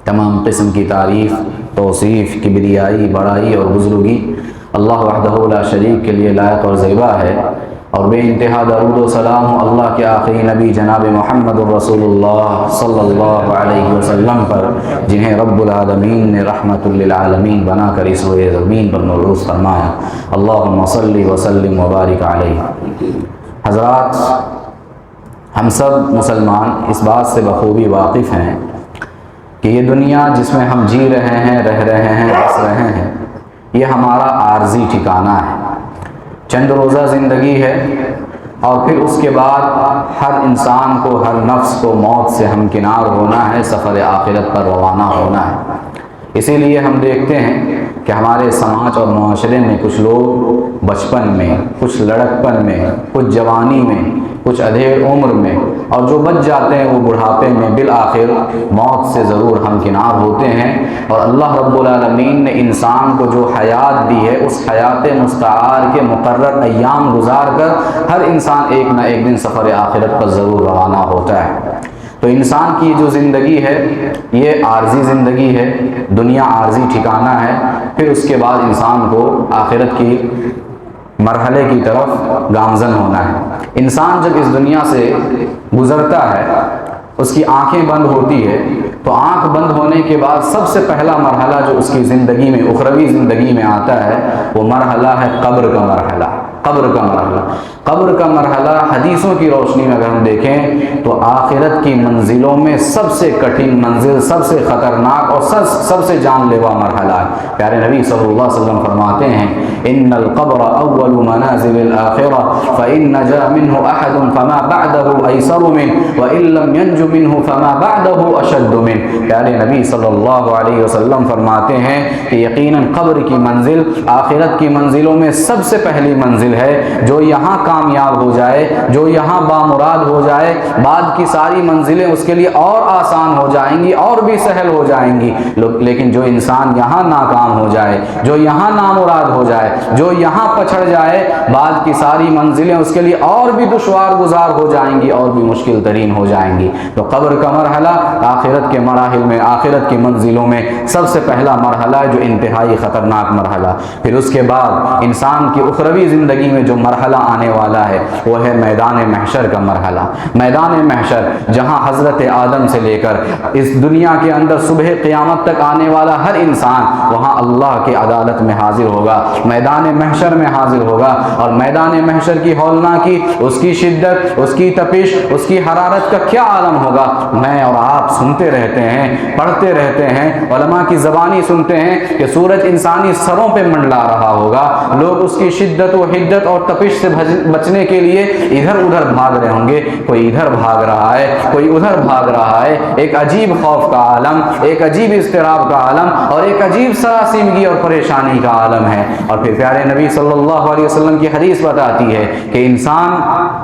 تمام قسم کی تعریف، توصیف، کبریائی، بڑائی اور بزرگی اللہ وحدہ لا شریک کے لیے لائق اور زیبا ہے، اور بے انتہا درود و سلام اللہ کے آخری نبی جناب محمد الرسول اللہ صلی اللہ علیہ وسلم پر، جنہیں رب العالمین نے رحمت للعالمین بنا کر اس روئے زمین پر مبعوث فرمایا۔ اللہم صلی وسلم وبارک علیہ۔ حضرات، ہم سب مسلمان اس بات سے بخوبی واقف ہیں کہ یہ دنیا جس میں ہم جی رہے ہیں، رہ رہے ہیں، بس رہے ہیں، یہ ہمارا عارضی ٹھکانہ ہے، چند روزہ زندگی ہے، اور پھر اس کے بعد ہر انسان کو، ہر نفس کو موت سے ہمکنار ہونا ہے، سفر آخرت پر روانہ ہونا ہے۔ اسی لیے ہم دیکھتے ہیں کہ ہمارے سماج اور معاشرے میں کچھ لوگ بچپن میں، کچھ لڑکپن میں، کچھ جوانی میں، کچھ ادھیڑ عمر میں، اور جو بچ جاتے ہیں وہ بڑھاپے میں بالآخر موت سے ضرور ہمکنار ہوتے ہیں۔ اور اللہ رب العالمین نے انسان کو جو حیات دی ہے، اس حیات مستعار کے مقرر ایام گزار کر ہر انسان ایک نہ ایک دن سفر آخرت پر ضرور روانہ ہوتا ہے۔ تو انسان کی جو زندگی ہے یہ عارضی زندگی ہے، دنیا عارضی ٹھکانہ ہے، پھر اس کے بعد انسان کو آخرت کی مرحلے کی طرف گامزن ہونا ہے۔ انسان جب اس دنیا سے گزرتا ہے، اس کی آنکھیں بند ہوتی ہے، تو آنکھ بند ہونے کے بعد سب سے پہلا مرحلہ جو اس کی زندگی میں، اخروی زندگی میں آتا ہے، وہ مرحلہ ہے قبر کا مرحلہ۔ قبر کا مرحلہ، قبر کا مرحلہ حدیثوں کی روشنی میں اگر ہم دیکھیں تو آخرت کی منزلوں میں سب سے کٹھن منزل، سب سے خطرناک اور سب سے جان لیوا مرحلہ ہے۔ پیارے نبی صلی اللہ علیہ وسلم فرماتے ہیں ان القبر اول منازل الاخرہ فان نجا منه احد فما بعده ایسر منه وان لم ينج منه فما بعده اشد منه۔ پیارے نبی صلی اللہ علیہ وسلم فرماتے ہیں کہ یقیناً قبر کی منزل آخرت کی منزلوں میں سب سے پہلی منزل ہے۔ جو یہاں کامیاب ہو جائے، جو یہاں بامراد ہو جائے، بعد کی ساری منزلیں اس کے لیے اور آسان ہو جائیں گی، اور بھی سہل ہو جائیں گی، لیکن جو انسان یہاں ناکام ہو جائے، جو یہاں نامراد ہو جائے، جو یہاں پچھڑ جائے، بعد کی ساری منزلیں اس کے لیے اور بھی دشوار گزار ہو جائیں گی، اور بھی مشکل ترین ہو جائیں گی۔ تو قبر کا مرحلہ آخرت کے مراحل میں، آخرت کی منزلوں میں سب سے پہلا مرحلہ ہے، جو انتہائی خطرناک مرحلہ۔ پھر اس کے بعد انسان کی اخروی زندگی میں جو مرحلہ آنے والا ہے وہ ہے میدان محشر کا مرحلہ۔ میدان محشر جہاں حضرت آدم سے لے کر اس دنیا کے اندر صبح قیامت تک آنے والا ہر انسان وہاں اللہ کی عدالت میں حاضر ہوگا، میدان محشر میں حاضر ہوگا، اور میدان محشر کی ہولناکی، اس کی شدت، اس کی تپش، اس کی حرارت کا کیا عالم ہوگا، میں اور آپ سنتے رہتے ہیں، پڑھتے رہتے ہیں، علماء کی زبانی سنتے ہیں کہ سورج انسانی سروں پہ منڈلا رہا ہوگا، لوگ اس کی شدت و حدت اور تپش سے بچنے کے لیے ادھر ادھر بھاگ رہے ہوں گے، کوئی ادھر بھاگ رہا ہے، کوئی ادھر بھاگ رہا ہے، ایک عجیب خوف کا عالم، ایک عجیب اضطراب کا عالم، اور ایک عجیب سراسیمگی اور پریشانی کا عالم ہے۔ اور پھر پیارے نبی صلی اللہ علیہ وسلم کی حدیث بتاتی ہے کہ انسان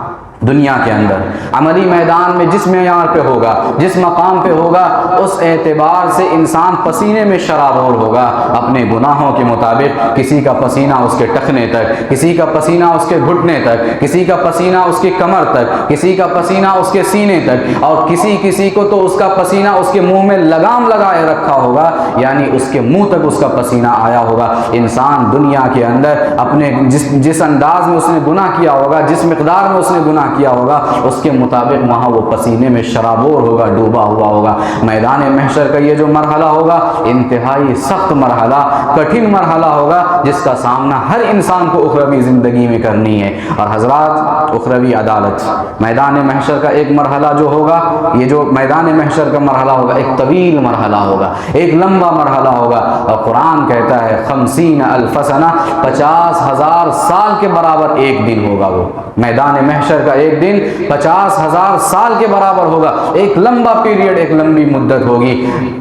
دنیا کے اندر عملی میدان میں جس معیار پہ ہوگا، جس مقام پہ ہوگا، اس اعتبار سے انسان پسینے میں شرابور ہوگا اپنے گناہوں کے مطابق۔ کسی کا پسینہ اس کے ٹخنے تک، کسی کا پسینہ اس کے گھٹنے تک، کسی کا پسینہ اس کی کمر تک، کسی کا پسینہ اس کے سینے تک، اور کسی کو تو اس کا پسینہ اس کے منہ میں لگام لگائے رکھا ہوگا، یعنی اس کے منہ تک اس کا پسینہ آیا ہوگا۔ انسان دنیا کے اندر اپنے جس انداز میں اس نے گناہ کیا ہوگا، جس مقدار میں اس نے گناہ کیا ہوگا، اس کے مطابق وہاں وہ پسینے میں شرابور ہوگا، ڈوبا ہوا ہوگا۔ میدان محشر کا یہ جو مرحلہ ہوگا انتہائی سخت مرحلہ، کٹھن مرحلہ ہوگا، جس کا سامنا ہر انسان کو اخروی زندگی میں کرنی ہے۔ اور حضرات، اخروی عدالت، میدان محشر کا ایک مرحلہ جو ہوگا، یہ جو میدان محشر کا مرحلہ ہوگا ایک طویل مرحلہ ہوگا، ایک لمبا مرحلہ ہوگا، اور قرآن کہتا ہے 50,000 سنہ، 50,000 سال کے برابر ایک دن ہوگا۔ وہ میدان محشر کا ایک دن 50,000 سال کے برابر ہوگا، ایک لمبا پیریڈ، ایک لمبی مدت ہوگی۔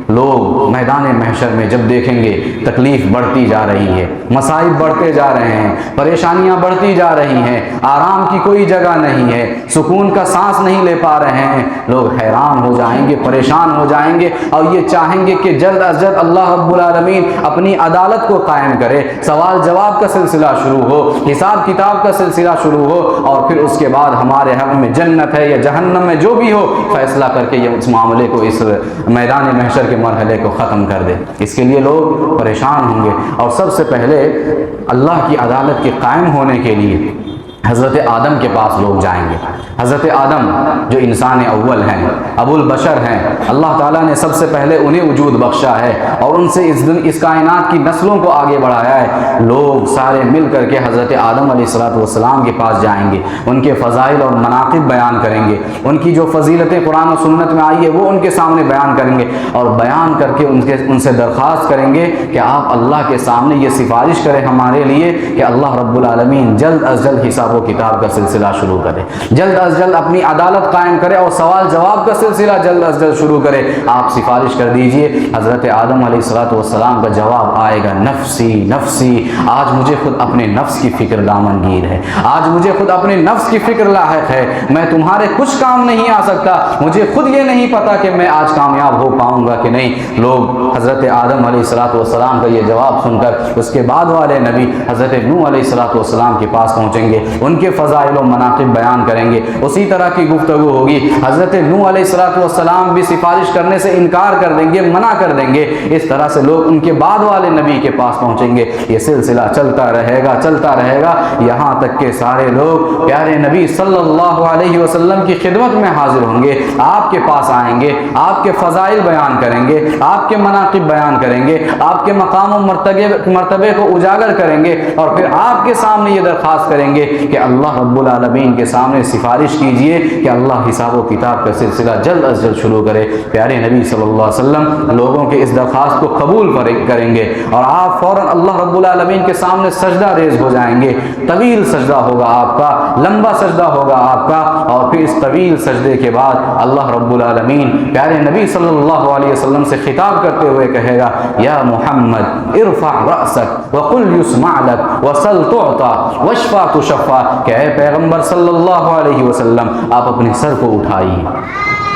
لوگ میدان محشر میں جب دیکھیں گے تکلیف بڑھتی جا رہی ہے، مصائب بڑھتے جا رہے ہیں، پریشانیاں بڑھتی جا رہی ہیں، آرام کی کوئی جگہ نہیں ہے، سکون کا سانس نہیں لے پا رہے ہیں، لوگ حیران ہو جائیں گے، پریشان ہو جائیں گے، اور یہ چاہیں گے کہ جلد از جلد اللہ رب العالمین اپنی عدالت کو قائم کرے، سوال جواب کا سلسلہ شروع ہو، حساب کتاب کا سلسلہ شروع ہو، اور پھر اس کے بعد ہم ہمارے حق میں جنت ہے یا جہنم میں جو بھی ہو، فیصلہ کر کے یہ اس معاملے کو، اس میدان محشر کے مرحلے کو ختم کر دے۔ اس کے لیے لوگ پریشان ہوں گے، اور سب سے پہلے اللہ کی عدالت کے قائم ہونے کے لیے حضرت آدم کے پاس لوگ جائیں گے۔ حضرت آدم جو انسان اول ہیں، ابو البشر ہیں، اللہ تعالیٰ نے سب سے پہلے انہیں وجود بخشا ہے اور ان سے اس کائنات کی نسلوں کو آگے بڑھایا ہے۔ لوگ سارے مل کر کے حضرت آدم علیہ السلام کے پاس جائیں گے، ان کے فضائل اور مناقب بیان کریں گے، ان کی جو فضیلتیں قرآن و سنت میں آئی ہے وہ ان کے سامنے بیان کریں گے، اور بیان کر کے ان سے درخواست کریں گے کہ آپ اللہ کے سامنے یہ سفارش کریں ہمارے لیے کہ اللہ رب العالمین جلد از جلد حساب و کتاب کا سلسلہ شروع کرے، جلد از جلد اپنی عدالت قائم کرے اور سوال جواب کا سلسلہ جلد از جلد شروع کرے۔ آپ سفارش کر دیجئے۔ حضرت آدم علیہ السلام کا جواب آئے گا، نفسی نفسی، آج مجھے خود اپنے نفس کی فکر دامنگیر ہے، آج مجھے خود اپنے نفس کی فکر لاحق ہے، میں تمہارے کچھ کام نہیں آ سکتا، مجھے خود یہ نہیں پتا کہ میں آج کامیاب ہو پاؤں گا کہ نہیں۔ لوگ حضرت آدم علیہ السلام کا یہ جواب سن کر اس کے بعد والے نبی حضرت نوح علیہ السلام کے پاس پہنچیں گے، ان کے فضائل و مناقب بیان کریں گے، اسی طرح کی گفتگو ہوگی۔ حضرت نوح علیہ السلام بھی سفارش کرنے سے انکار کر دیں گے، منع کر دیں گے، اس طرح سے لوگ ان کے بعد والے نبی کے پاس پہنچیں گے۔ یہ سلسلہ چلتا رہے گا، چلتا رہے گا، یہاں تک کہ سارے لوگ پیارے نبی صلی اللہ علیہ وسلم کی خدمت میں حاضر ہوں گے، آپ کے پاس آئیں گے، آپ کے فضائل بیان کریں گے، آپ کے مناقب بیان کریں گے، آپ کے مقام و مرتبے کو اجاگر کریں گے، اور پھر آپ کے سامنے یہ درخواست کریں گے کہ اللہ رب العالمین کے سامنے سفارش کیجئے کہ اللہ حساب و کتاب کا سلسلہ جلد از جلد شروع کرے۔ پیارے نبی صلی اللہ علیہ وسلم لوگوں کے اس درخواست کو قبول کریں گے، اور آپ فوراً اللہ رب العالمین کے سامنے سجدہ ریز ہو جائیں گے۔ طویل سجدہ ہوگا آپ کا، لمبا سجدہ ہوگا آپ کا، اور پھر اس طویل سجدے کے بعد اللہ رب العالمین پیارے نبی صلی اللہ علیہ وسلم سے خطاب کرتے ہوئے کہے گا، یا محمد ارفع رأسک وقل یسمع لک وسل تعطا واشفع تشفع، کہ اے پیغمبر صلی اللہ علیہ وسلم آپ اپنے سر کو اٹھائیے،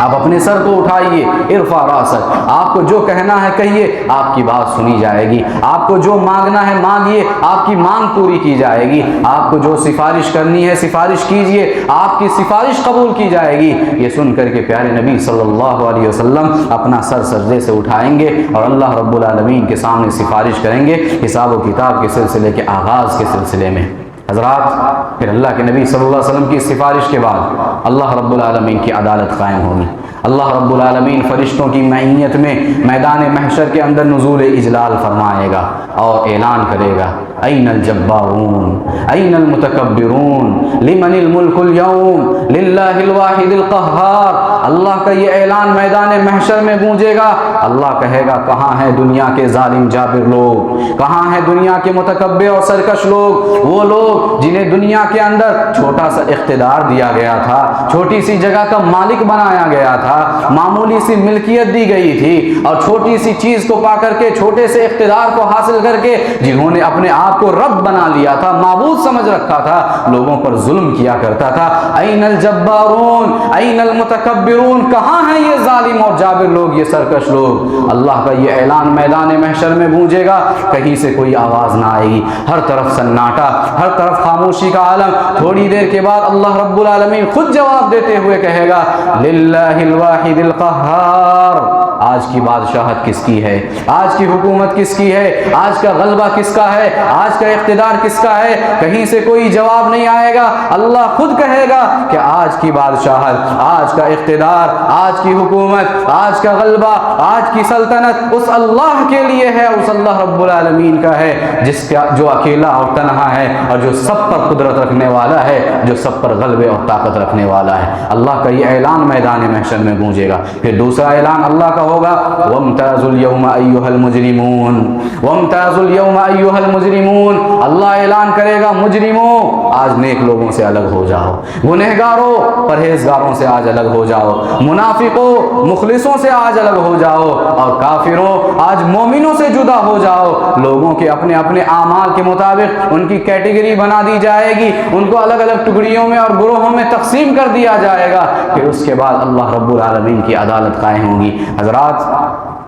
آپ اپنے سر کو اٹھائیے، ارفع راسک، آپ کو جو کہنا ہے کہیے، آپ کی بات سنی جائے گی، آپ کو جو مانگنا ہے مانگیے، آپ کی مانگ پوری کی جائے گی، آپ کو جو سفارش کرنی ہے سفارش کیجئے، آپ کی سفارش قبول کی جائے گی۔ یہ سن کر کے پیارے نبی صلی اللہ علیہ وسلم اپنا سر سجدے سے اٹھائیں گے اور اللہ رب العالمین کے سامنے سفارش کریں گے حساب و کتاب کے سلسلے کے آغاز کے سلسلے میں۔ حضرات، پھر اللہ کے نبی صلی اللہ علیہ وسلم کی سفارش کے بعد اللہ رب العالمین کی عدالت قائم ہوگی۔ اللہ رب العالمین فرشتوں کی معیت میں میدان محشر کے اندر نزول اجلال فرمائے گا اور اعلان کرے گا، این الجبارون این المتکبرون لمن الملک اليوم للہ الواحد القہار۔ اللہ کا یہ اعلان میدان محشر میں گونجے گا۔ اللہ کہے گا، کہاں ہیں دنیا کے ظالم جابر لوگ، کہاں ہیں دنیا کے متکبر اور سرکش لوگ، وہ لوگ جنہیں دنیا کے اندر چھوٹا سا اقتدار دیا گیا تھا، چھوٹی سی جگہ کا مالک بنایا گیا تھا، معمولی سی ملکیت دی گئی تھی، اور چھوٹی سی چیز کو پا کر کے، چھوٹے سے اقتدار کو حاصل کر کے جنہوں نے اپنے آپ کو رب بنا لیا تھا، معبود سمجھ رکھا تھا، لوگوں پر ظلم کیا کرتا تھا۔ این الجبارون این المتکبرون، کہاں ہیں یہ ظالم اور جابر لوگ، یہ سرکش لوگ؟ اللہ کا یہ اعلان میدان محشر میں گونجے گا، کہیں سے کوئی آواز نہ آئے گی، ہر طرف سناٹا، ہر طرف خاموشی کا عالم۔ تھوڑی دیر کے بعد اللہ رب العالمین خود جواب دیتے ہوئے کہے گا، للہ الواحد القہار، آج کی بادشاہت کس کی ہے، آج کی حکومت کس کی ہے، آج کا غلبہ کس کا ہے، آج کا اقتدار کس کا ہے؟ کہیں سے کوئی جواب نہیں آئے گا، اللہ خود کہے گا کہ آج کی بادشاہت، آج کا اقتدار، آج کی حکومت، آج کا غلبہ، آج کی سلطنت اس اللہ کے لیے ہے، اس اللہ رب العالمین کا ہے، جس کا جو اکیلا اور تنہا ہے، اور جو سب پر قدرت رکھنے والا ہے، جو سب پر غلبے اور طاقت رکھنے والا ہے۔ اللہ کا یہ اعلان میدان محشر میں گونجے گا۔ پھر دوسرا اعلان اللہ کا ہوگا، وَامْتَازُوا الْيَوْمَ أَيُّهَا الْمُجْرِمُونَ وَامْتَازُوا الْيَوْمَ أَيُّهَا الْمُجْرِمُونَ، اللہ اعلان کرے گا، مجرموں آج نیک لوگوں سے الگ ہو جاؤ، گنہگاروں پرہیزگاروں سے آج الگ ہو جاؤ، منافقوں مخلصوں سے آج الگ ہو جاؤ، اور کافروں آج مومنوں سے جدا ہو جاؤ۔ لوگوں کے اپنے اپنے اعمال کے مطابق ان کی کیٹیگری بنا دی جائے گی، ان کو الگ الگ ٹکڑیوں میں اور گروہوں میں تقسیم کر دیا جائے گا، پھر اس کے بعد اللہ رب العالمین کی عدالت قائم ہوگی۔ حضرات،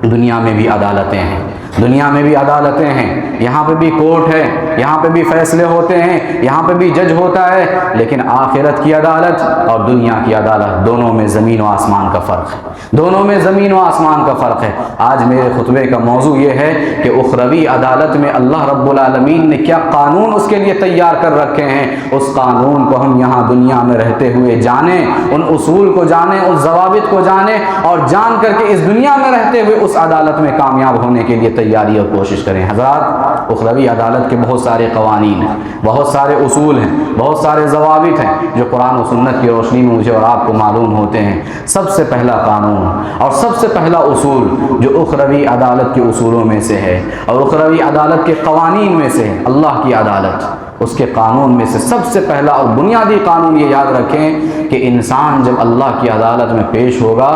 دنیا میں بھی عدالتیں ہیں، دنیا میں بھی عدالتیں ہیں، یہاں پہ بھی کورٹ ہے، یہاں پہ بھی فیصلے ہوتے ہیں، یہاں پہ بھی جج ہوتا ہے، لیکن آخرت کی عدالت اور دنیا کی عدالت دونوں میں زمین و آسمان کا فرق ہے، دونوں میں زمین و آسمان کا فرق ہے۔ آج میرے خطبے کا موضوع یہ ہے کہ اخروی عدالت میں اللہ رب العالمین نے کیا قانون اس کے لیے تیار کر رکھے ہیں، اس قانون کو ہم یہاں دنیا میں رہتے ہوئے جانیں، ان اصول کو جانیں، اس ضوابط کو جانیں، اور جان کر کے اس دنیا میں رہتے ہوئے اس عدالت میں کامیاب ہونے کے لیے تیاری اور کوشش کریں۔ حضرات، اخروی عدالت کے بہت سارے قوانین ہیں، بہت سارے اصول ہیں، بہت سارے ضوابط ہیں جو قرآن و سنت کی روشنی میں مجھے اور آپ کو معلوم ہوتے ہیں۔ سب سے پہلا قانون اور سب سے پہلا اصول جو اخروی عدالت کے اصولوں میں سے ہے اور اخروی عدالت کے قوانین میں سے ہے، اللہ کی عدالت، اس کے قانون میں سے سب سے پہلا اور بنیادی قانون یہ یاد رکھیں کہ انسان جب اللہ کی عدالت میں پیش ہوگا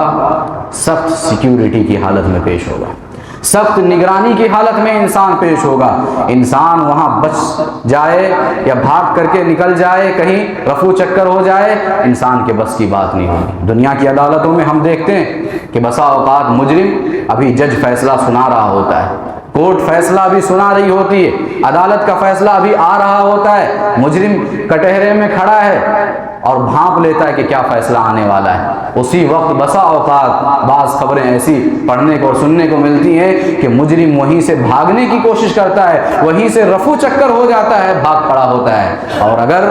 سخت سیکیورٹی کی حالت میں پیش ہوگا، سخت نگرانی کی حالت میں انسان پیش ہوگا۔ انسان وہاں بچ جائے یا بھاگ کر کے نکل جائے، کہیں رفو چکر ہو جائے، انسان کے بس کی بات نہیں ہوگی۔ دنیا کی عدالتوں میں ہم دیکھتے ہیں کہ بسا اوقات مجرم ابھی جج فیصلہ سنا رہا ہوتا ہے، کورٹ فیصلہ ابھی سنا رہی ہوتی ہے، عدالت کا فیصلہ ابھی آ رہا ہوتا ہے، مجرم کٹہرے میں کھڑا ہے اور بھانپ لیتا ہے کہ کیا فیصلہ آنے والا ہے۔ اسی وقت بسا اوقات بعض خبریں ایسی پڑھنے کو اور سننے کو ملتی ہیں کہ مجرم وہیں سے بھاگنے کی کوشش کرتا ہے، وہیں سے رفو چکر ہو جاتا ہے، بھاگ کھڑا ہوتا ہے۔ اور اگر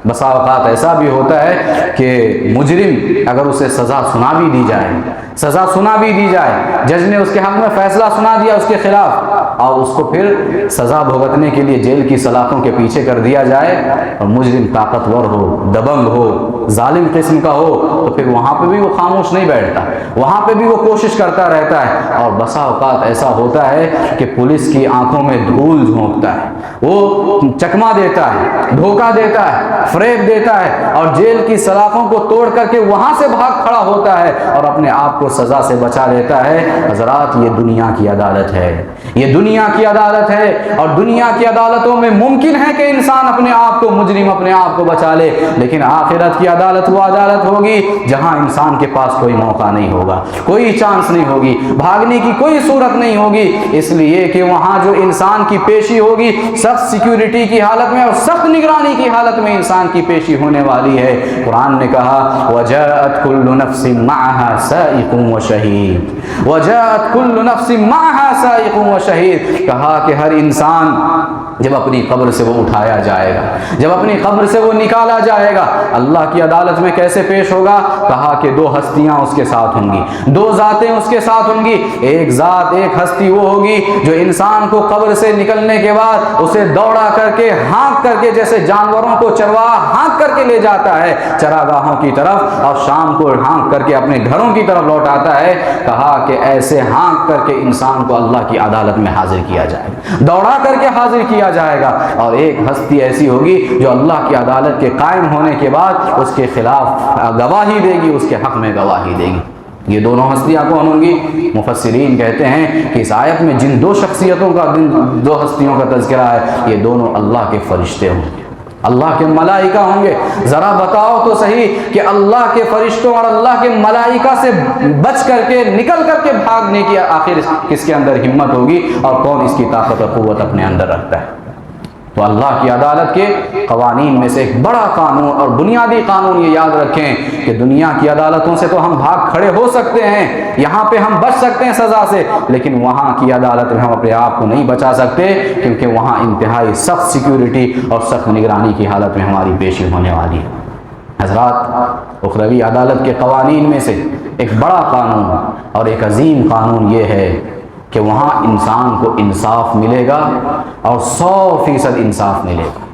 بسا اوقات ایسا بھی ہوتا ہے کہ مجرم اگر اسے سزا سنا بھی دی جائے، سزا سنا بھی دی جائے، جج نے اس کے حق میں فیصلہ سنا دیا اس کے خلاف، اور اس کو پھر سزا بھگتنے کے لیے جیل کی سلاخوں کے پیچھے کر دیا جائے، اور مجرم طاقتور ہو، دبنگ ہو، ظالم قسم کا ہو، تو پھر وہاں پہ بھی وہ خاموش نہیں بیٹھتا، وہاں پہ بھی وہ کوشش کرتا رہتا ہے۔ اور بسا اوقات ایسا ہوتا ہے کہ پولیس کی آنکھوں میں دھول جھونکتا ہے، وہ چکما دیتا ہے، دھوکہ دیتا ہے، فریب دیتا ہے، اور جیل کی سلاخوں کو توڑ کر کے وہاں سے بھاگ کھڑا ہوتا ہے اور اپنے آپ کو سزا سے بچا لیتا ہے۔ حضرات، یہ دنیا کی عدالت ہے، یہ دنیا کی عدالت ہے، اور دنیا کی عدالتوں میں ممکن ہے کہ انسان اپنے آپ کو، مجرم اپنے آپ کو بچا لے، لیکن آخرت کی عدالت وہ عدالت ہوگی جہاں انسان کے پاس کوئی موقع نہیں ہوگا، کوئی چانس نہیں ہوگی، بھاگنے کی کوئی صورت نہیں ہوگی، اس لیے کہ وہاں جو انسان کی پیشی ہوگی سخت سیکیورٹی کی حالت میں اور سخت نگرانی کی حالت میں انسان کی پیشی ہونے والی ہے۔ قرآن نے کہا وَجَاءَتْ كُلُّ نَفْسٍ مَعَهَا سَائِقٌ وَشَهِيدٌ، وَجَاءَتْ كُلُّ نَفْسٍ مَعَهَا سَائِقٌ وَشَهِيدٌ، کہا کہ ہر انسان جب اپنی قبر سے وہ اٹھایا جائے گا، جب اپنی قبر سے وہ نکالا جائے گا، اللہ کی عدالت میں کیسے پیش ہوگا؟ کہا کہ دو ہستیاں اس کے ساتھ ہوں گی، دو ذاتیں اس کے ساتھ ہوں گی۔ ایک ذات، ایک ہستی وہ ہوگی جو انسان کو قبر سے نکلنے کے بعد اسے دوڑا کر کے، ہانک کر کے، جیسے جانوروں کو چرواہا ہانک کر کے لے جاتا ہے چراگاہوں کی طرف، اور شام کو ہانک کر کے اپنے گھروں کی طرف لوٹاتا ہے۔ کہا کہ ایسے ہانک کر کے انسان کو اللہ کی عدالت میں حاضر کیا جائے گا، دوڑا کر کے حاضر کیا جائے گا۔ اور ایک ہستی ایسی ہوگی جو اللہ کی عدالت کے قائم ہونے کے بعد اس کے خلاف گواہی دے گی، اس کے حق میں گواہی دے گی۔ یہ دونوں ہستیاں کون ہوں گی؟ مفسرین کہتے ہیں کہ اس آیت میں جن دو شخصیتوں کا، دو ہستیوں کا تذکرہ ہے، یہ دونوں اللہ کے فرشتے ہوں گے، اللہ کے ملائکہ ہوں گے۔ ذرا بتاؤ تو صحیح کہ اللہ کے فرشتوں اور اللہ کے ملائکہ سے بچ کر کے، نکل کر کے بھاگنے کی آخر کس کے اندر ہمت ہوگی، اور کون اس کی طاقت اور قوت اپنے اندر رکھتا ہے؟ تو اللہ کی عدالت کے قوانین میں سے ایک بڑا قانون اور بنیادی قانون یہ یاد رکھیں کہ دنیا کی عدالتوں سے تو ہم بھاگ کھڑے ہو سکتے ہیں، یہاں پہ ہم بچ سکتے ہیں سزا سے، لیکن وہاں کی عدالت میں ہم اپنے آپ کو نہیں بچا سکتے، کیونکہ وہاں انتہائی سخت سیکیورٹی اور سخت نگرانی کی حالت میں ہماری پیشی ہونے والی ہے۔ حضرات، اخروی عدالت کے قوانین میں سے ایک بڑا قانون اور ایک عظیم قانون یہ ہے کہ وہاں انسان کو انصاف ملے گا، اور 100% انصاف ملے گا،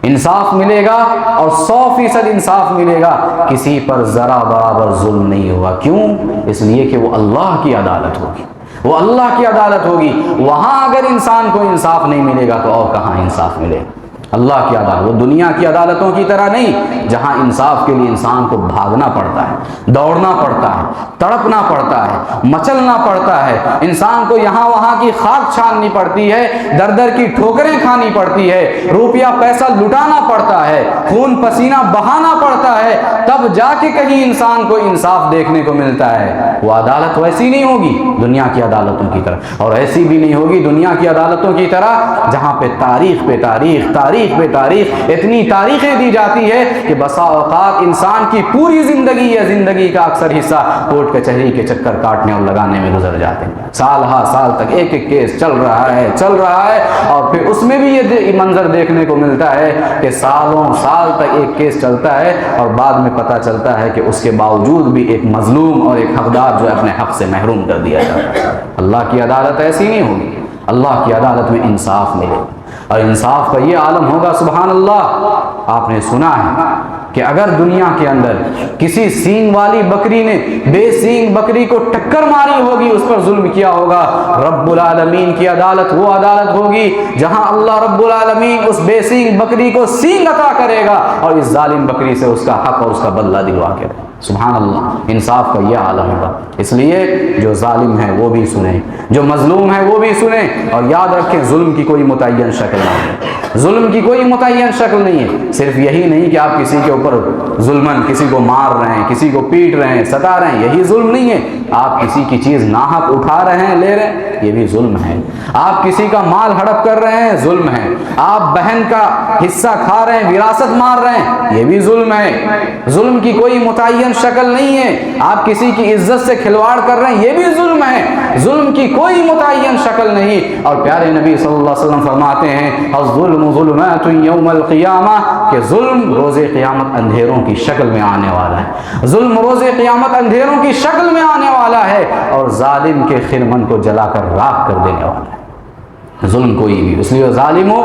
انصاف ملے گا اور 100% انصاف ملے گا، کسی پر ذرا برابر ظلم نہیں ہوگا۔ کیوں؟ اس لیے کہ وہ اللہ کی عدالت ہوگی، وہ اللہ کی عدالت ہوگی۔ وہاں اگر انسان کو انصاف نہیں ملے گا تو اور کہاں انصاف ملے گا؟ اللہ کی عدالت، وہ دنیا کی عدالتوں کی طرح نہیں جہاں انصاف کے لیے انسان کو بھاگنا پڑتا ہے، دوڑنا پڑتا ہے، تڑپنا پڑتا ہے، مچلنا پڑتا ہے، انسان کو یہاں وہاں کی خاک چھاننی پڑتی ہے، در در کی ٹھوکریں کھانی پڑتی ہے، روپیہ پیسہ لٹانا پڑتا ہے، خون پسینہ بہانا پڑتا ہے، تب جا کے کہیں انسان کو انصاف دیکھنے کو ملتا ہے۔ وہ عدالت ویسی نہیں ہوگی دنیا کی عدالتوں کی طرح، اور ایسی بھی نہیں ہوگی دنیا کی عدالتوں کی طرح جہاں پہ تاریخ پہ تاریخ، تاریخ پہ تاریخ، اتنی تاریخیں دی جاتی ہے کہ بسا اوقات انسان کی پوری زندگی یا زندگی کا اکثر حصہ کورٹ کچہری کے چکر کاٹنے اور لگانے میں گزر جاتے ہیں۔ سال ہا سال تک ایک ایک کیس چل رہا ہے، اور پھر اس میں بھی یہ منظر دیکھنے کو ملتا ہے کہ سالوں سال تک ایک کیس چلتا ہے اور بعد میں پتہ چلتا ہے کہ اس کے باوجود بھی ایک مظلوم اور ایک حقدار جو اپنے حق سے محروم کر دیا جاتا ہے۔ اللہ کی عدالت ایسی نہیں ہوگی، اللہ کی عدالت میں انصاف ملے، اور انصاف کا یہ عالم ہوگا۔ سبحان اللہ، آپ نے سنا ہے کہ اگر دنیا کے اندر کسی سینگ والی بکری نے بے سینگ بکری کو ٹکر ماری ہوگی، اس پر ظلم کیا ہوگا، رب العالمین کی عدالت وہ عدالت ہوگی جہاں اللہ رب العالمین اس بے سینگ بکری کو سینگ عطا کرے گا اور اس ظالم بکری سے اس کا حق اور اس کا بدلہ دلوا کے رہے۔ سبحان اللہ، انصاف کا یہ عالم ہوگا۔ اس لیے جو ظالم ہے وہ بھی سنیں، جو مظلوم ہے وہ بھی سنیں، اور یاد رکھیں ظلم کی کوئی متعین شکل نہیں ہے، ظلم کی کوئی متعین شکل نہیں ہے۔ صرف یہی نہیں کہ آپ کسی کے اوپر ظلمن کسی کو مار رہے ہیں، کسی کو پیٹ رہے ہیں، ستا رہے ہیں، یہی ظلم نہیں ہے۔ آپ کسی کی چیز ناحق اٹھا رہے ہیں، لے رہے ہیں، یہ بھی ظلم ہے۔ آپ کسی کا مال ہڑپ کر رہے ہیں، ظلم ہے۔ آپ بہن کا حصہ کھا رہے ہیں، وراثت مار رہے ہیں، یہ بھی ظلم ہے۔ ظلم کی کوئی متعین شکل نہیں ہے۔ آپ کسی کی عزت سے کھلواڑ کر رہے ہیں، یہ بھی ظلم ہے۔ ظلم کی کوئی متعین شکل نہیں، اور پیارے نبی صلی اللہ علیہ وسلم فرماتے ہیں الظلم ظلمات یوم القیامہ، کہ ظلم روز قیامت اندھیروں کی شکل میں آنے والا ہے، ظلم روز قیامت اندھیروں کی شکل میں آنے والا ہے، اور ظالم کے خرمن کو جلا کر راکھ کر دینے والا ہے ظلم کوئی بھی۔ اس لیے ظالموں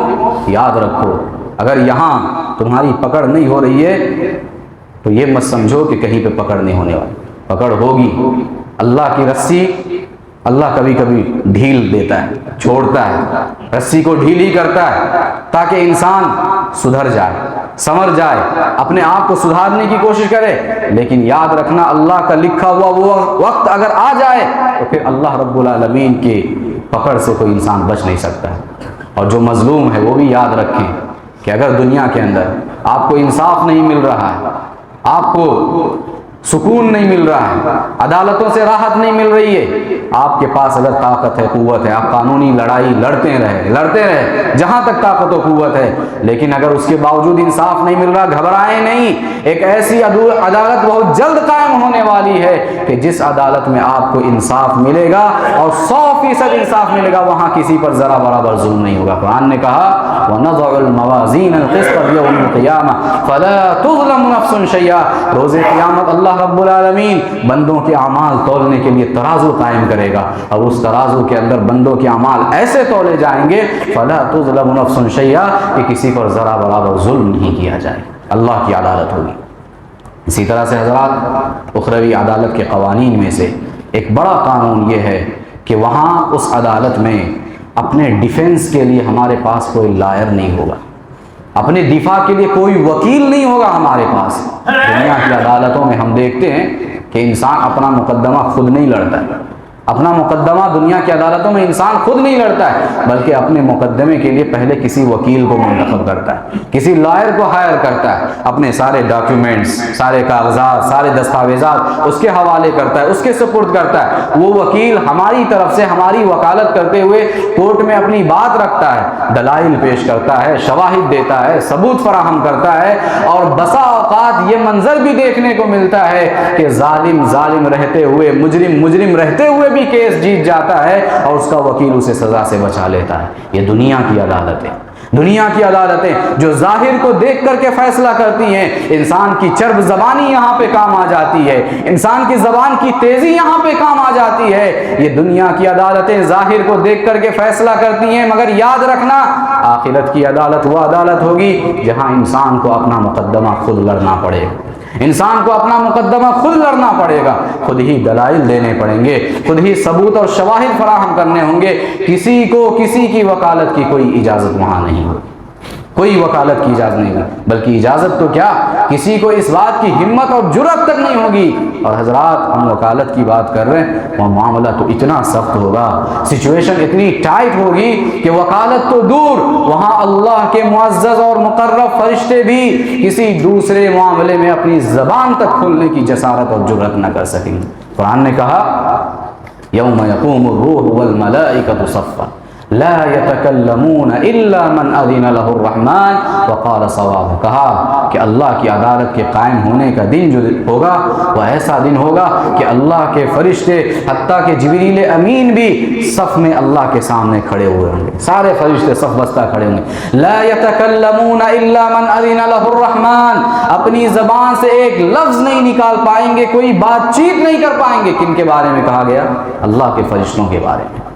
یاد رکھو، اگر یہاں تمہاری پکڑ نہیں ہو رہی ہے تو یہ مت سمجھو کہ کہیں پہ پکڑ نہیں ہونے والی، پکڑ ہوگی۔ اللہ کی رسی اللہ کبھی کبھی ڈھیل دیتا ہے، چھوڑتا ہے، رسی کو ڈھیل ہی کرتا ہے تاکہ انسان سدھر جائے، سنور جائے، اپنے آپ کو سدھارنے کی کوشش کرے۔ لیکن یاد رکھنا، اللہ کا لکھا ہوا وہ وقت اگر آ جائے تو پھر اللہ رب العالمین کی پکڑ سے کوئی انسان بچ نہیں سکتا ہے۔ اور جو مظلوم ہے وہ بھی یاد رکھیں کہ اگر دنیا کے اندر آپ کو انصاف نہیں مل رہا ہے، آپ کو سکون نہیں مل رہا ہے، عدالتوں سے راحت نہیں مل رہی ہے، آپ کے پاس اگر طاقت ہے، قوت ہے، آپ قانونی لڑائی لڑتے رہے جہاں تک طاقت و قوت ہے، لیکن اگر اس کے باوجود انصاف نہیں مل رہا، گھبرائیں نہیں۔ ایک ایسی عدالت بہت جلد قائم ہونے والی ہے کہ جس عدالت میں آپ کو انصاف ملے گا اور 100% انصاف ملے گا، وہاں کسی پر ذرا برابر ظلم نہیں ہوگا۔ قرآن نے کہا وَنَضَعُ الْمَوَازِينَ الْقِسْطَ لِيَوْمِ الْقِيَامَةِ فَلَا تُظْلَمُ نَفْسٌ شَيْئًا، روز قیامت اللہ رب العالمین بندوں کے اعمال تولنے کے لیے ترازو قائم کرے گا، اور اس ترازو کے اندر بندوں کے اعمال ایسے تولے جائیں گے فَلَا تُظْلَمُ نَفْسٌ شَيْئًا، کہ کسی پر ذرا برابر ظلم نہیں کیا جائے، اللہ کی عدالت ہوگی۔ اسی طرح سے حضرات، اخروی عدالت کے قوانین میں سے ایک بڑا قانون یہ ہے کہ وہاں اس عدالت میں اپنے ڈیفنس کے لیے ہمارے پاس کوئی لائر نہیں ہوگا، اپنے دفاع کے لیے کوئی وکیل نہیں ہوگا ہمارے پاس۔ دنیا کی عدالتوں میں ہم دیکھتے ہیں کہ انسان اپنا مقدمہ خود نہیں لڑتا ہے، اپنا مقدمہ دنیا کی عدالتوں میں انسان خود نہیں لڑتا ہے، بلکہ اپنے مقدمے کے لیے پہلے کسی وکیل کو منتخب کرتا ہے، کسی لائر کو ہائر کرتا ہے، اپنے سارے ڈاکیومنٹس، سارے کاغذات، سارے دستاویزات اس کے حوالے کرتا ہے، اس کے سپرد کرتا ہے۔ وہ وکیل ہماری طرف سے ہماری وکالت کرتے ہوئے کورٹ میں اپنی بات رکھتا ہے، دلائل پیش کرتا ہے، شواہد دیتا ہے، ثبوت فراہم کرتا ہے، اور بسا اوقات یہ منظر بھی دیکھنے کو ملتا ہے کہ ظالم ظالم رہتے ہوئے، مجرم مجرم رہتے ہوئے بھی کیس جیت جاتا ہے اور اس کا وکیل اسے سزا سے بچا لیتا ہے۔ یہ دنیا کی عدالتیں، دنیا کی عدالتیں جو ظاہر کو دیکھ کر کے فیصلہ کرتی ہیں، انسان کی چرب زبانی یہاں پہ کام آ جاتی ہے، انسان کی زبان کی تیزی یہاں پہ کام آ جاتی ہے۔ یہ دنیا کی عدالتیں ظاہر کو دیکھ کر کے فیصلہ کرتی ہیں، مگر یاد رکھنا آخرت کی عدالت وہ عدالت ہوگی جہاں انسان کو اپنا مقدمہ خود لڑنا پڑے گا، انسان کو اپنا مقدمہ خود لڑنا پڑے گا، خود ہی دلائل دینے پڑیں گے، خود ہی ثبوت اور شواہد فراہم کرنے ہوں گے، کسی کو کسی کی وکالت کی کوئی اجازت وہاں نہیں ہوگی۔ کوئی وکالت کی اجازت نہیں ہوگی، بلکہ اجازت تو کیا، کسی کو اس بات کی ہمت اور جرأت تک نہیں ہوگی۔ اور حضرات ہم وکالت کی بات کر رہے ہیں، وہ معاملہ تو اتنا سخت ہوگا، سچویشن اتنی ٹائٹ ہوگی کہ وکالت تو دور، وہاں اللہ کے معزز اور مقرب فرشتے بھی کسی دوسرے معاملے میں اپنی زبان تک کھولنے کی جسارت اور جرأت نہ کر سکیں گے۔ قرآن نے کہا یوم یقوم الروح والملائکۃ صفا لا يتکلمون الا من اذن له الرحمن وقال صواب، کہا کہ اللہ کی عدالت کے قائم ہونے کا دن جو ہوگا وہ ایسا دن ہوگا کہ اللہ کے فرشتے حتیٰ کہ جبریل امین بھی صف میں اللہ کے سامنے کھڑے ہوئے ہوں گے، سارے فرشتے صف بستہ کھڑے ہوں گے۔ لا يتکلمون الا من اذن له الرحمن، اپنی زبان سے ایک لفظ نہیں نکال پائیں گے، کوئی بات چیت نہیں کر پائیں گے۔ کن کے بارے میں کہا گیا؟ اللہ کے فرشتوں کے بارے میں،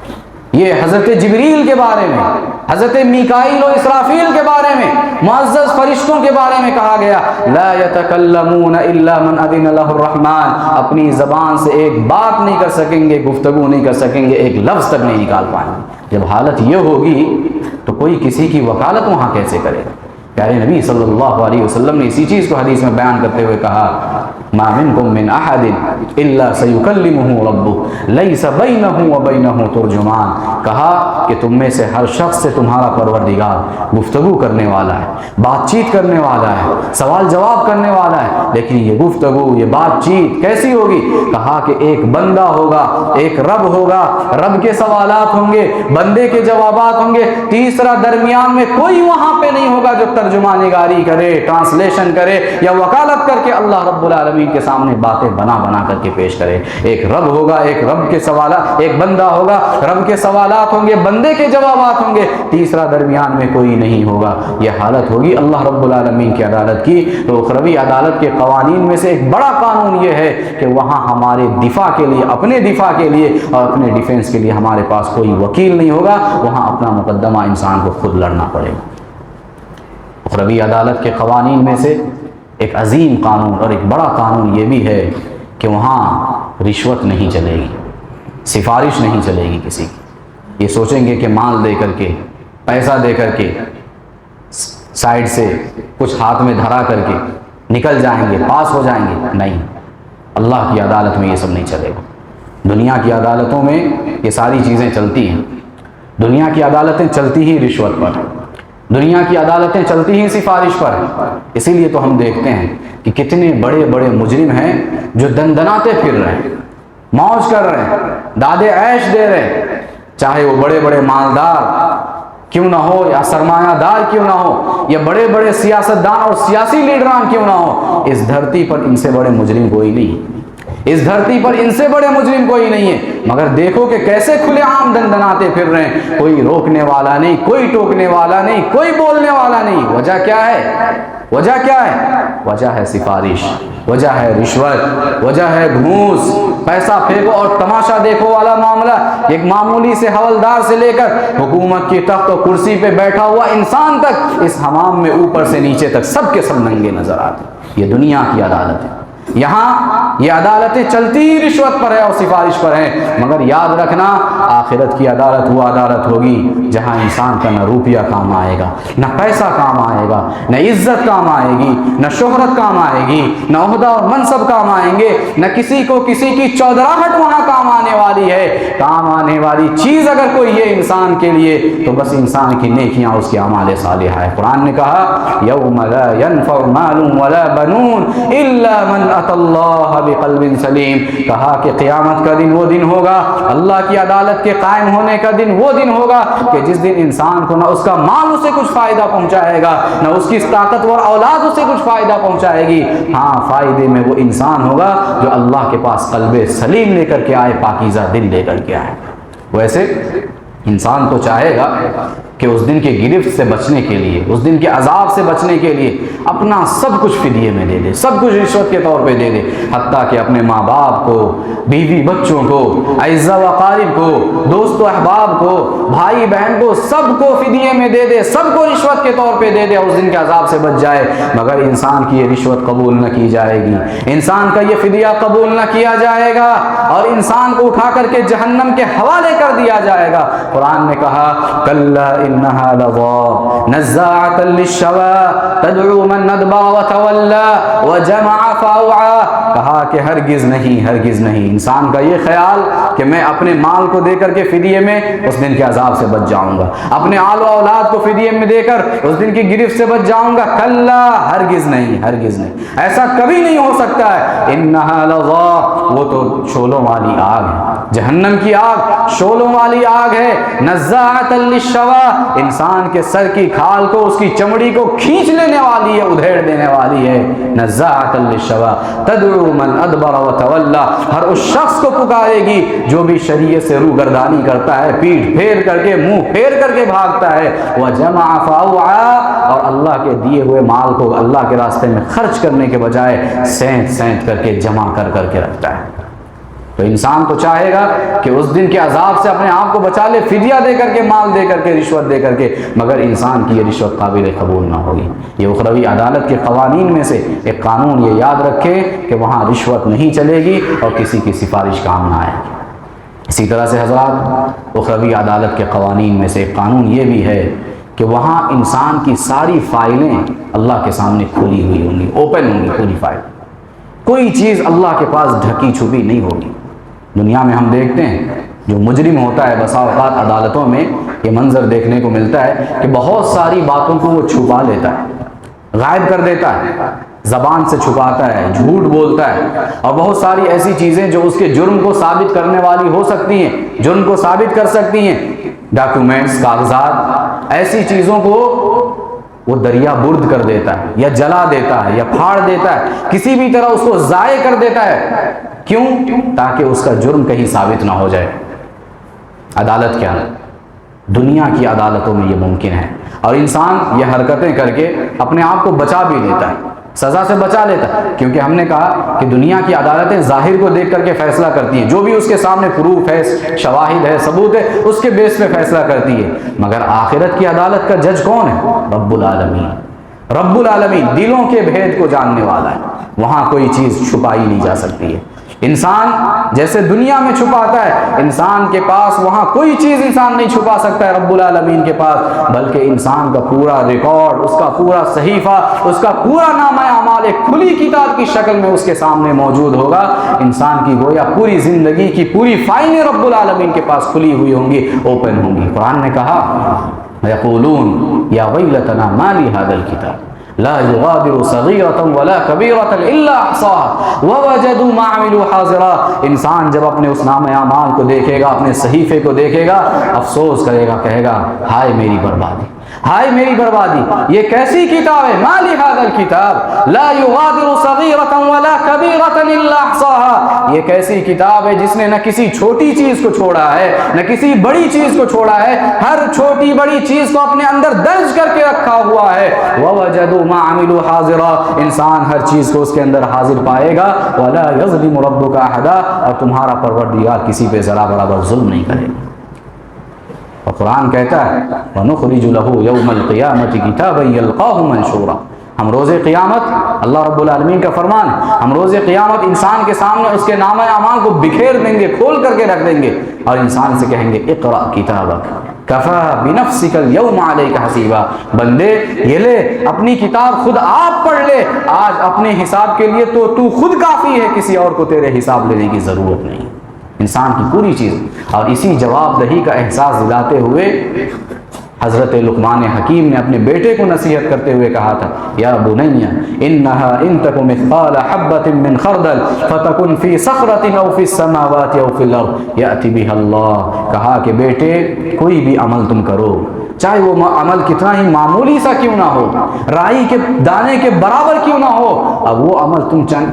یہ حضرت جبریل کے بارے میں، حضرت میکائیل و اسرافیل کے بارے میں، معزز فرشتوں کے بارے میں کہا گیا لا يتکلمون الا من اذن له الرحمن، اپنی زبان سے ایک بات نہیں کر سکیں گے، گفتگو نہیں کر سکیں گے، ایک لفظ تک نہیں نکال پائیں گے۔ جب حالت یہ ہوگی تو کوئی کسی کی وکالت وہاں کیسے کرے گا؟ پیارے نبی صلی اللہ علیہ وسلم نے اسی چیز کو حدیث میں بیان کرتے ہوئے کہا ما منکم من احد الا سیکلمہ ربہ لیس بینہ وبینہ ترجمان، کہا کہ تم میں سے ہر شخص سے تمہارا پروردگار گفتگو کرنے والا ہے، بات چیت کرنے والا ہے، سوال جواب کرنے والا ہے، لیکن یہ گفتگو، یہ بات چیت کیسی ہوگی؟ کہا کہ ایک بندہ ہوگا، ایک رب ہوگا، رب کے سوالات ہوں گے، بندے کے جوابات ہوں گے، تیسرا درمیان میں کوئی وہاں پہ نہیں ہوگا جو ترجمہ نگاری کرے، ٹرانسلیشن کرے یا وکالت کر کے اللہ رب العالمین کے سامنے باتیں بنا بنا کر کے پیش کرے۔ ایک رب ہوگا، ایک رب کے سوالات، ایک بندہ ہوگا، رب کے سوالات ہوں گے، بندے کے جوابات ہوں گے، تیسرا درمیان میں کوئی نہیں ہوگا۔ یہ حالت ہوگی اللہ رب العالمین کی عدالت کی۔ تو اخروی عدالت کے قوانین میں سے ایک بڑا قانون یہ ہے کہ وہاں ہمارے دفاع کے لیے، اپنے دفاع کے لیے اور اپنے ڈیفنس کے لیے ہمارے پاس کوئی وکیل نہیں ہوگا، وہاں اپنا مقدمہ انسان کو خود لڑنا پڑے گا۔ اخروی عدالت کے قوانین میں سے ایک عظیم قانون اور ایک بڑا قانون یہ بھی ہے کہ وہاں رشوت نہیں چلے گی، سفارش نہیں چلے گی کسی کی۔ یہ سوچیں گے کہ مال دے کر کے، پیسہ دے کر کے، سائڈ سے کچھ ہاتھ میں دھرا کر کے نکل جائیں گے، پاس ہو جائیں گے، نہیں، اللہ کی عدالت میں یہ سب نہیں چلے گا۔ دنیا کی عدالتوں میں یہ ساری چیزیں چلتی ہیں، دنیا کی عدالتیں چلتی ہی رشوت پر، دنیا کی عدالتیں چلتی ہیں سفارش پر۔ اسی لیے تو ہم دیکھتے ہیں کہ کتنے بڑے بڑے مجرم ہیں جو دندناتے پھر رہے ہیں، موج کر رہے ہیں، دادے عیش دے رہے ہیں، چاہے وہ بڑے بڑے مالدار کیوں نہ ہو یا سرمایہ دار کیوں نہ ہو یا بڑے بڑے سیاستدان اور سیاسی لیڈران کیوں نہ ہو، اس دھرتی پر ان سے بڑے مجرم کوئی نہیں، اس دھرتی پر ان سے بڑے مجرم کوئی نہیں ہے۔ مگر دیکھو کہ کیسے کھلے عام دندناتے پھر رہے ہیں، کوئی روکنے والا نہیں، کوئی ٹوکنے والا نہیں، کوئی بولنے والا نہیں۔ وجہ کیا ہے؟ وجہ کیا ہے؟ وجہ ہے سفارش، وجہ ہے رشوت، وجہ ہے گھوس، پیسہ پھینکو اور تماشا دیکھو والا معاملہ۔ ایک معمولی سے حوالدار سے لے کر حکومت کی تخت و کرسی پہ بیٹھا ہوا انسان تک اس حمام میں اوپر سے نیچے تک سب کے سب ننگے نظر آتے۔ یہ دنیا کی عدالت ہے، یہاں یہ عدالتیں چلتی ہی رشوت پر ہے اور سفارش پر ہیں۔ مگر یاد رکھنا آخرت کی عدالت وہ عدالت ہوگی جہاں انسان کا نہ روپیہ کام آئے گا، نہ پیسہ کام آئے گا، نہ عزت کام آئے گی، نہ شہرت کام آئے گی، نہ عہدہ اور منصب کام آئیں گے، نہ کسی کو کسی کی چودراہٹ وہاں کام آنے والی ہے۔ کام آنے والی چیز اگر کوئی ہے انسان کے لیے تو بس انسان کی نیکیاں، اس کے اعمال صالحہ ہے۔ قرآن نے کہا یوم لا ينفع مال ولا بنون الا من اتى اللہ بقلب سلیم، کہا کہ قیامت کا دن وہ دن ہوگا، اللہ کی عدالت کے قائم ہونے کا دن وہ دن ہوگا کہ جس دن انسان کو نہ اس کا مال اسے کچھ فائدہ پہنچائے گا، نہ اس کی طاقتور اولاد اسے کچھ فائدہ پہنچائے گی۔ ہاں، فائدے میں وہ انسان ہوگا جو اللہ کے پاس قلب سلیم لے کر کے آئے، پاکیزہ دل لے کر کے آئے۔ ویسے انسان تو چاہے گا کہ اس دن کے گرفت سے بچنے کے لیے، اس دن کے عذاب سے بچنے کے لیے اپنا سب کچھ فدیے میں دے دے، سب کچھ رشوت کے طور پہ دے دے، حتیٰ کہ اپنے ماں باپ کو، بیوی بچوں کو، اعزا و اقارب کو، دوست و احباب کو، بھائی بہن کو، سب کو فدیے میں دے دے، سب کو رشوت کے طور پہ دے دے اور اس دن کے عذاب سے بچ جائے۔ مگر انسان کی یہ رشوت قبول نہ کی جائے گی، انسان کا یہ فدیہ قبول نہ کیا جائے گا اور انسان کو اٹھا کر کے جہنم کے حوالے کر دیا جائے گا۔ قرآن نے کہا کلا انہا لظا نزاعۃ للشوا تدعو من ادبر وتولى وجمع فاوعى، کہا کہ ہرگز نہیں، ہرگز نہیں انسان کا یہ خیال کہ میں اپنے مال کو دے کر کے فدیے میں اس دن کے عذاب سے بچ جاؤں گا، اپنے آل و اولاد کو فدیے میں دے کر اس دن کی گرفت سے بچ جاؤں گا، کلا، ہرگز نہیں، ہرگز نہیں، ایسا کبھی نہیں ہو سکتا ہے۔ انہا لظا، وہ تو شعلوں والی آگ ہے، جہنم کی آگ شعلوں والی آگ ہے، نزاعۃ للشوا، انسان کے سر کی کھال کو، اس کی چمڑی کو کھینچ لینے والی ہے، ادھیڑ دینے والی ہے، نزاعۃ للشوا تدعو من ادبر وتولى، ہر اس شخص کو پکارے گی جو بھی شریعت سے روگردانی کرتا ہے، پیٹھ پھیر کر کے، منہ پھیر کر کے بھاگتا ہے، وجمع فاوعى، اور اللہ کے دیے ہوئے مال کو اللہ کے راستے میں خرچ کرنے کے بجائے سینت سینت کر کے جمع کر کر کے رکھتا ہے۔ تو انسان تو چاہے گا کہ اس دن کے عذاب سے اپنے آپ کو بچا لے، فدیہ دے کر کے، مال دے کر کے، رشوت دے کر کے، مگر انسان کی یہ رشوت قابل قبول نہ ہوگی۔ یہ اخروی عدالت کے قوانین میں سے ایک قانون یہ یاد رکھیں کہ وہاں رشوت نہیں چلے گی اور کسی کی سفارش کام نہ آئے گی۔ اسی طرح سے حضرات، اخروی عدالت کے قوانین میں سے ایک قانون یہ بھی ہے کہ وہاں انسان کی ساری فائلیں اللہ کے سامنے کھلی ہوئی ہوں گی، اوپن ہوں گی پوری فائل، کوئی چیز اللہ کے پاس ڈھکی چھپی نہیں ہوگی۔ دنیا میں ہم دیکھتے ہیں جو مجرم ہوتا ہے، بسا اوقات عدالتوں میں یہ منظر دیکھنے کو ملتا ہے کہ بہت ساری باتوں کو وہ چھپا لیتا ہے، غائب کر دیتا ہے، زبان سے چھپاتا ہے، جھوٹ بولتا ہے، اور بہت ساری ایسی چیزیں جو اس کے جرم کو ثابت کرنے والی ہو سکتی ہیں، جرم کو ثابت کر سکتی ہیں، ڈاکیومنٹس، کاغذات، ایسی چیزوں کو وہ دریا برد کر دیتا ہے، یا جلا دیتا ہے، یا پھاڑ دیتا ہے، کسی بھی طرح اس کو ضائع کر دیتا ہے۔ کیوں؟ تاکہ اس کا جرم کہیں ثابت نہ ہو جائے۔ عدالت کیا ہے؟ دنیا کی عدالتوں میں یہ ممکن ہے، اور انسان یہ حرکتیں کر کے اپنے آپ کو بچا بھی لیتا ہے، سزا سے بچا لیتا ہے، کیونکہ ہم نے کہا کہ دنیا کی عدالتیں ظاہر کو دیکھ کر کے فیصلہ کرتی ہیں، جو بھی اس کے سامنے پروف ہے، شواہد ہے، ثبوت ہے، اس کے بیس پہ فیصلہ کرتی ہے۔ مگر آخرت کی عدالت کا جج کون ہے؟ رب العالمین۔ رب العالمین دلوں کے بھید کو جاننے والا ہے، وہاں کوئی چیز چھپائی نہیں جا سکتی ہے۔ انسان جیسے دنیا میں چھپاتا ہے، انسان کے پاس وہاں کوئی چیز انسان نہیں چھپا سکتا ہے رب العالمین کے پاس، بلکہ انسان کا پورا ریکارڈ، اس کا پورا صحیفہ، اس کا پورا نامہ اعمال ایک کھلی کتاب کی شکل میں اس کے سامنے موجود ہوگا۔ انسان کی گویا پوری زندگی کی پوری فائلیں رب العالمین کے پاس کھلی ہوئی ہوں گی، اوپن ہوں گی۔ قرآن نے کہا یقولون یا ویلتنا ما لی ھذا الکتاب لا یغادر صغیرۃ ولا کبیرۃ الا احصاها ووجدوا ما عملوا حاضرا، انسان جب اپنے اس نامہ اعمال کو دیکھے گا، اپنے صحیفے کو دیکھے گا، افسوس کرے گا، کہے گا ہائے میری بربادی، ہائے میری بربادی، یہ کیسی کتاب ہے، ما لی ھذا الکتاب لا یغادر صغیرۃ ولا کبیرۃ الا احصاها، یہ کیسی کتاب ہے جس نے نہ کسی چھوٹی چیز کو چھوڑا ہے، نہ کسی بڑی چیز کو چھوڑا ہے، ہر چھوٹی بڑی چیز کو اپنے اندر درج کر کے رکھا ہوا ہے۔ ووجدوا ما عملوا حاضرا، انسان ہر چیز کو اس کے اندر حاضر پائے گا۔ ولا یظلم ربک احدا، اور تمہارا پروردگار کسی پہ ذرا برابر ظلم نہیں کرے گا۔ اور قرآن کہتا ہے وَنُخْرِجُ لَهُ يَوْمَ الْقِيَامَةِ كِتَابًا يَلْقَاهُ مَنْشُورًا، ہم روز قیامت، اللہ رب العالمین کا فرمان ہے، ہم روز قیامت انسان کے سامنے اس کے نامہ اعمال کو بکھیر دیں گے، کھول کر کے رکھ دیں گے، اور انسان سے کہیں گے اقرأ کتابک کفا بنفسک اليوم علیک حسیبا، بندے یہ لے اپنی کتاب خود آپ پڑھ لے، آج اپنے حساب کے لیے تو خود کافی ہے، کسی اور کو تیرے حساب لینے کی ضرورت نہیں۔ انسان کی پوری چیز، اور اسی جواب دہی کا احساس دلاتے ہوئے حضرت لقمان حکیم نے اپنے بیٹے کو نصیحت کرتے ہوئے کہا تھا یا بنی انہا ان تک مثقال حبۃ من خردل فتکن فی صخرۃ او فی السماوات او فی الارض یأتی بها اللہ، کہا کہ بیٹے کوئی بھی عمل تم کرو، چاہے وہ عمل کتنا ہی معمولی سا کیوں نہ ہو، رائی کے دانے کے برابر کیوں نہ ہو، اب وہ عمل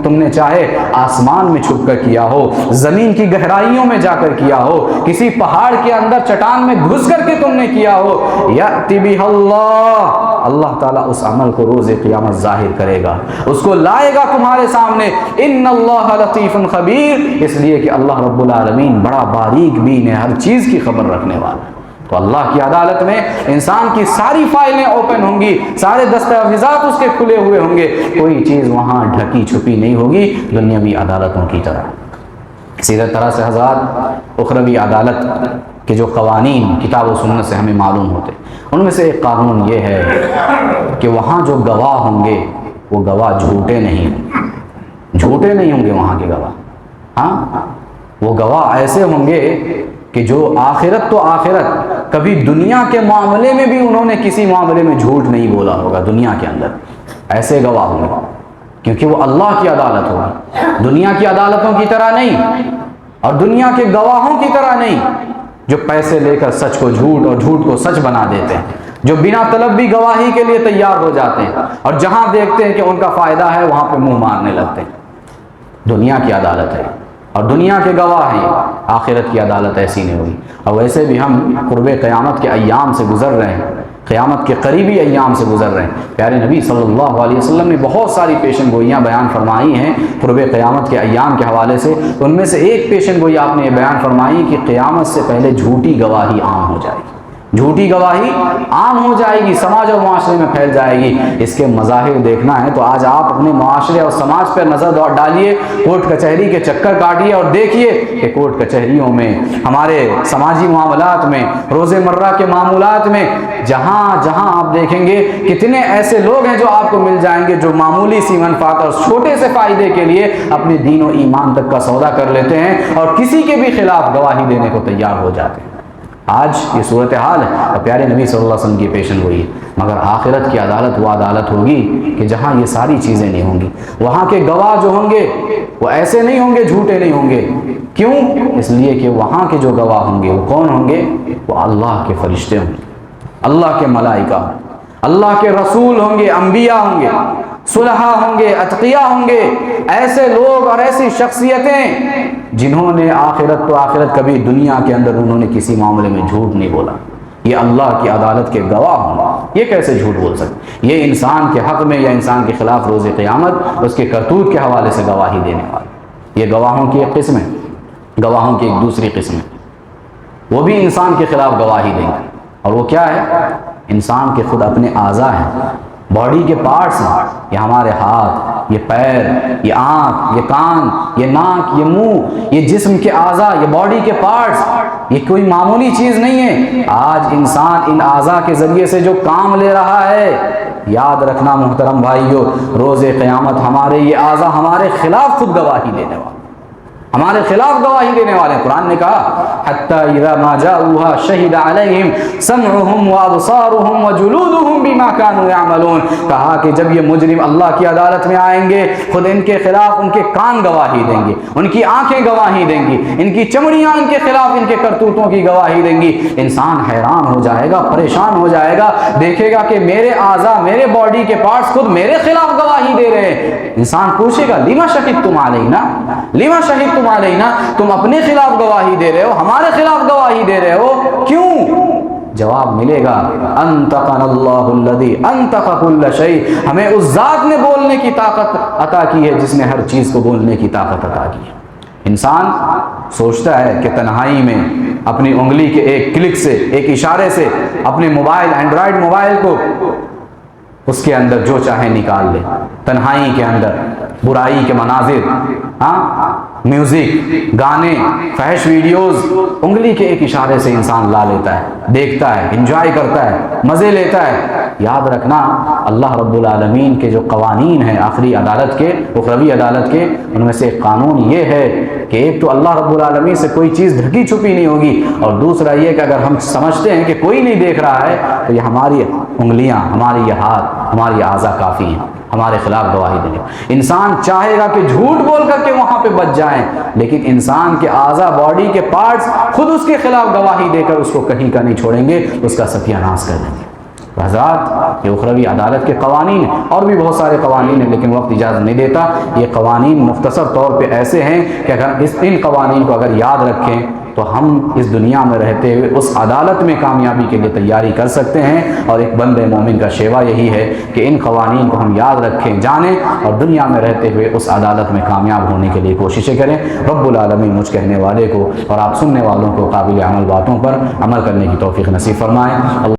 تم نے چاہے آسمان میں چھپ کر کیا ہو، زمین کی گہرائیوں میں جا کر کیا ہو، کسی پہاڑ کے اندر چٹان میں گھس کر کے تم نے کیا ہو، یأتی بہ اللہ، اللہ تعالیٰ اس عمل کو روز قیامت ظاہر کرے گا، اس کو لائے گا تمہارے سامنے۔ ان اللہ لطیف خبیر، اس لیے کہ اللہ رب العالمین بڑا باریک بین ہے، ہر چیز کی خبر رکھنے والا۔ تو اللہ کی عدالت میں انسان کی ساری فائلیں اوپن ہوں گی، سارے دستاویزات اس کے کھلے ہوئے ہوں گے، کوئی چیز وہاں ڈھکی چھپی نہیں ہوگی دنیاوی عدالتوں کی طرح۔ اسی طرح سے حضرات اخروی عدالت کہ جو قوانین کتاب و سنت سے ہمیں معلوم ہوتے، ان میں سے ایک قانون یہ ہے کہ وہاں جو گواہ ہوں گے وہ گواہ جھوٹے نہیں ہوں گے وہاں کے گواہ. ہاں، وہ گواہ ایسے ہوں گے کہ جو آخرت تو آخرت، کبھی دنیا کے معاملے میں بھی انہوں نے کسی معاملے میں جھوٹ نہیں بولا ہوگا. دنیا کے اندر ایسے گواہ ہوں گے، کیونکہ وہ اللہ کی عدالت ہوگی، دنیا کی عدالتوں کی طرح نہیں اور دنیا کے گواہوں کی طرح نہیں جو پیسے لے کر سچ کو جھوٹ اور جھوٹ کو سچ بنا دیتے ہیں، جو بنا طلب بھی گواہی کے لیے تیار ہو جاتے ہیں اور جہاں دیکھتے ہیں کہ ان کا فائدہ ہے وہاں پہ منہ مارنے لگتے ہیں. دنیا کی عدالت ہے اور دنیا کے گواہ ہیں. آخرت کی عدالت ایسی نہیں ہوگی. اور ویسے بھی ہم قرب قیامت کے ایام سے گزر رہے ہیں، قیامت کے قریبی ایام سے گزر رہے ہیں. پیارے نبی صلی اللہ علیہ وسلم نے بہت ساری پیشن گوئیاں بیان فرمائی ہیں قرب قیامت کے ایام کے حوالے سے. ان میں سے ایک پیشن گوئی آپ نے یہ بیان فرمائی کہ قیامت سے پہلے جھوٹی گواہی عام ہو جائے گی. جھوٹی گواہی عام ہو جائے گی، سماج اور معاشرے میں پھیل جائے گی. اس کے مظاہر دیکھنا ہے تو آج آپ اپنے معاشرے اور سماج پر نظر ڈالیے، کورٹ کچہری کے چکر کاٹیے اور دیکھیے کہ کورٹ کچہریوں میں، ہمارے سماجی معاملات میں، روز مرہ کے معمولات میں، جہاں جہاں آپ دیکھیں گے کتنے ایسے لوگ ہیں جو آپ کو مل جائیں گے جو معمولی سی منفعت اور چھوٹے سے فائدے کے لیے اپنے دین و ایمان تک کا سودا کر لیتے ہیں اور کسی کے بھی خلاف گواہی دینے کو تیار ہو جاتے ہیں. آج یہ صورتحال ہے اور پیارے نبی صلی اللہ علیہ وسلم کی پیشن گوئی ہے. مگر آخرت کی عدالت وہ عدالت ہوگی کہ جہاں یہ ساری چیزیں نہیں ہوں گی. وہاں کے گواہ جو ہوں گے وہ ایسے نہیں ہوں گے، جھوٹے نہیں ہوں گے. کیوں؟ اس لیے کہ وہاں کے جو گواہ ہوں گے وہ کون ہوں گے؟ وہ اللہ کے فرشتے ہوں گے، اللہ کے ملائکہ ہوں گے، اللہ کے رسول ہوں گے، انبیاء ہوں گے، صلحاء ہوں گے، اتقیاء ہوں گے. ایسے لوگ اور ایسی شخصیتیں جنہوں نے آخرت تو آخرت کبھی دنیا کے اندر انہوں نے کسی معاملے میں جھوٹ نہیں بولا. یہ اللہ کی عدالت کے گواہ ہوں. یہ کیسے جھوٹ بول سکتے؟ یہ انسان کے حق میں یا انسان کے خلاف روز قیامت اس کے کرتوت کے حوالے سے گواہی دینے والے. یہ گواہوں کی ایک قسم ہے. گواہوں کی ایک دوسری قسم ہے، وہ بھی انسان کے خلاف گواہی دیں گے. اور وہ کیا ہے؟ انسان کے خود اپنے اعضاء ہیں، باڈی کے پارٹس ہیں. یہ ہمارے ہاتھ، یہ پیر، یہ آنکھ، یہ کان، یہ ناک، یہ منہ، یہ جسم کے اعضاء، یہ باڈی کے پارٹس، یہ کوئی معمولی چیز نہیں ہے. آج انسان ان اعضاء کے ذریعے سے جو کام لے رہا ہے، یاد رکھنا محترم بھائیو، روز قیامت ہمارے یہ اعضاء ہمارے خلاف خود گواہی دینے والے، ہمارے خلاف گواہی دینے والے. قرآن نے کہا حتی اذا ما جاؤوها شہد علیہم سمعهم وابصارهم وجلودهم بما كانوا يعملون. کہا کہ جب یہ مجرم اللہ کی عدالت میں آئیں گے خود ان کے خلاف ان کے کان گواہی دیں گے، ان کی آنکھیں گواہی دیں گی، ان کی چمڑیاں ان کے خلاف ان کے کرتوتوں کی گواہی دیں گی. انسان حیران ہو جائے گا، پریشان ہو جائے گا، دیکھے گا کہ میرے اعضاء، میرے باڈی کے پارٹس خود میرے خلاف گواہی دے رہے ہیں. انسان پوچھے گا لما شہدتم علینا، لما شہدتم علینا، تم اپنے خلاف گواہی دے رہے ہو، ہمارے خلاف گواہی دے رہے ہو، کیوں؟ جواب ملے گا انطقنا اللہ الذی انطق کل شیء. ہمیں اس ذات نے بولنے کی طاقت عطا کی ہے جس نے ہر چیز کو بولنے کی طاقت عطا کی ہے. انسان سوچتا ہے کہ تنہائی میں اپنی انگلی کے ایک کلک سے، ایک اشارے سے اپنے موبائل، اینڈرائیڈ موبائل کو اس کے اندر جو چاہے نکال لے. تنہائی کے اندر برائی کے مناظر، میوزک، گانے، فحش ویڈیوز انگلی کے ایک اشارے سے انسان لا لیتا ہے، دیکھتا ہے، انجوائے کرتا ہے، مزے لیتا ہے. یاد رکھنا اللہ رب العالمین کے جو قوانین ہیں آخری عدالت کے، اخروی عدالت کے، ان میں سے ایک قانون یہ ہے کہ ایک تو اللہ رب العالمین سے کوئی چیز ڈھکی چھپی نہیں ہوگی، اور دوسرا یہ کہ اگر ہم سمجھتے ہیں کہ کوئی نہیں دیکھ رہا ہے تو یہ ہماری انگلیاں، ہماری یہ ہاتھ، ہماری اعضاء کافی ہیں ہمارے خلاف گواہی دینے. انسان چاہے گا کہ جھوٹ بول کر کے وہاں پہ بچ جائیں، لیکن انسان کے اعضاء، باڈی کے پارٹس خود اس کے خلاف گواہی دے کر اس کو کہیں کا نہیں چھوڑیں گے، اس کا ستیہ ناش کر دیں گے. حضرات، یہ اخروی عدالت کے قوانین، اور بھی بہت سارے قوانین ہیں لیکن وقت اجازت نہیں دیتا. یہ قوانین مختصر طور پہ ایسے ہیں کہ اگر ان قوانین کو اگر یاد رکھیں تو ہم اس دنیا میں رہتے ہوئے اس عدالت میں کامیابی کے لیے تیاری کر سکتے ہیں. اور ایک بندے مومن کا شیوا یہی ہے کہ ان قوانین کو ہم یاد رکھیں، جانیں، اور دنیا میں رہتے ہوئے اس عدالت میں کامیاب ہونے کے لیے کوششیں کریں. رب العالمین مجھ کہنے والے کو اور آپ سننے والوں کو قابل عمل باتوں پر عمل کرنے کی توفیق نصیب فرمائیں.